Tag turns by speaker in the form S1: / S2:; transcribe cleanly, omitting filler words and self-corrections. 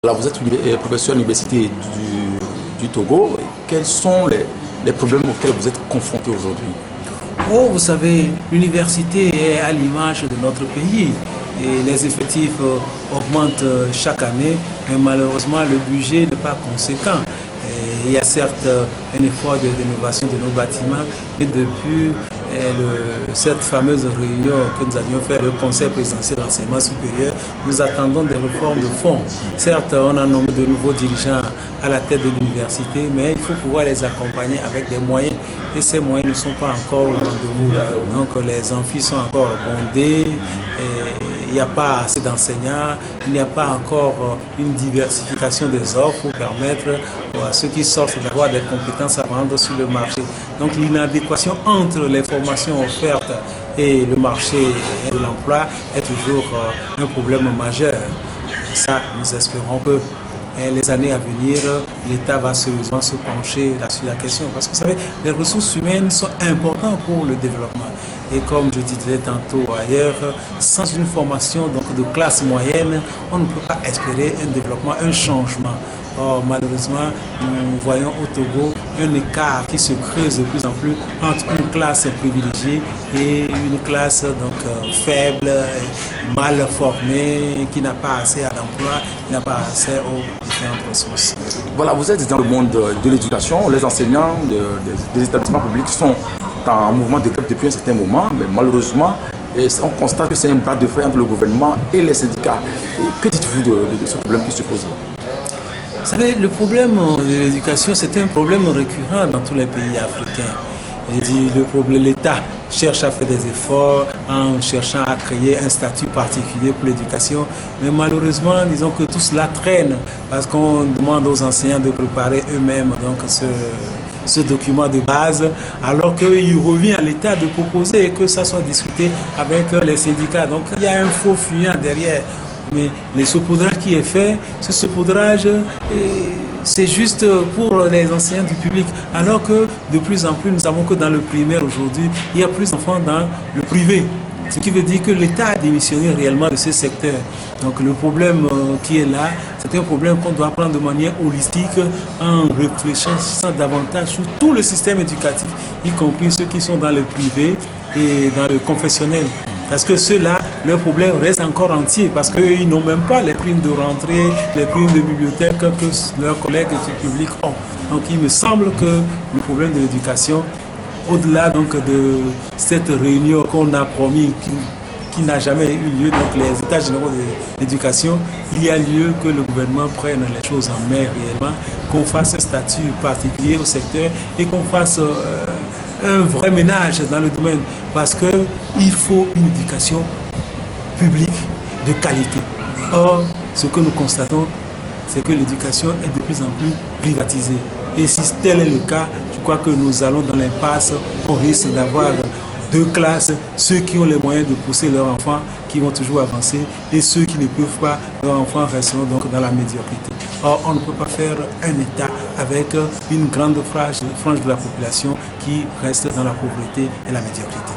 S1: Là, vous êtes professeur à l'université du Togo. Quels sont les problèmes auxquels vous êtes confrontés aujourd'hui?
S2: Oh, vous savez, l'université est à l'image de notre pays et les effectifs augmentent chaque année, mais malheureusement le budget n'est pas conséquent. Et il y a certes un effort de rénovation de nos bâtiments, mais depuis cette fameuse réunion que nous avions fait, le Conseil présidentiel de l'enseignement supérieur, nous attendons des réformes de fond. Certes, on a nommé de nouveaux dirigeants à la tête de l'université, mais il faut pouvoir les accompagner avec des moyens. Et ces moyens ne sont pas encore au rendez-vous. Donc les amphis sont encore bondés, il n'y a pas assez d'enseignants, il n'y a pas encore une diversification des offres pour permettre à ceux qui sortent d'avoir des compétences à vendre sur le marché. Donc l'inadéquation entre les formations offertes et le marché de l'emploi est toujours un problème majeur. Ça, nous espérons que les années à venir, l'État va sérieusement se pencher sur la question. Parce que vous savez, les ressources humaines sont importantes pour le développement. Et comme je disais tantôt ailleurs, sans une formation donc, de classe moyenne, on ne peut pas espérer un développement, un changement. Or, malheureusement, nous voyons au Togo un écart qui se creuse de plus en plus entre une classe privilégiée et une classe donc, faible, mal formée, qui n'a pas assez à l'emploi, qui n'a pas assez aux différentes ressources.
S1: Voilà, vous êtes dans le monde de l'éducation. Les enseignants des établissements publics sont en mouvement de grève depuis un certain moment, mais malheureusement, on constate que c'est un bras de fer entre le gouvernement et les syndicats. Et que dites-vous de ce problème qui se pose?
S2: Vous savez, le problème de l'éducation, c'est un problème récurrent dans tous les pays africains. L'État cherche à faire des efforts en cherchant à créer un statut particulier pour l'éducation, mais malheureusement, disons que tout cela traîne parce qu'on demande aux enseignants de préparer eux-mêmes donc ce document de base, alors qu'il revient à l'État de proposer que ça soit discuté avec les syndicats. Donc il y a un faux fuyant derrière. Mais le saupoudrage qui est fait, ce saupoudrage, c'est juste pour les enseignants du public. Alors que de plus en plus, nous savons que dans le primaire aujourd'hui, il y a plus d'enfants dans le privé. Ce qui veut dire que l'État a démissionné réellement de ce secteur. Donc le problème qui est là, c'est un problème qu'on doit prendre de manière holistique en réfléchissant davantage sur tout le système éducatif, y compris ceux qui sont dans le privé et dans le confessionnel. Parce que ceux-là, leur problème reste encore entier, parce qu'ils n'ont même pas les primes de rentrée, les primes de bibliothèque que leurs collègues du public ont. Donc il me semble que le problème de l'éducation, au-delà donc de cette réunion qu'on a promis, qui n'a jamais eu lieu, donc les états généraux de l'éducation, il y a lieu que le gouvernement prenne les choses en main réellement, qu'on fasse un statut particulier au secteur et qu'on fasse un vrai ménage dans le domaine, parce qu'il faut une éducation publique de qualité. Or, ce que nous constatons, c'est que l'éducation est de plus en plus privatisée. Et si tel est le cas, je crois que nous allons dans l'impasse. On risque d'avoir deux classes, ceux qui ont les moyens de pousser leurs enfants, qui vont toujours avancer, et ceux qui ne peuvent pas, leurs enfants resteront donc dans la médiocrité. Or, on ne peut pas faire un État avec une grande frange de la population qui reste dans la pauvreté et la médiocrité.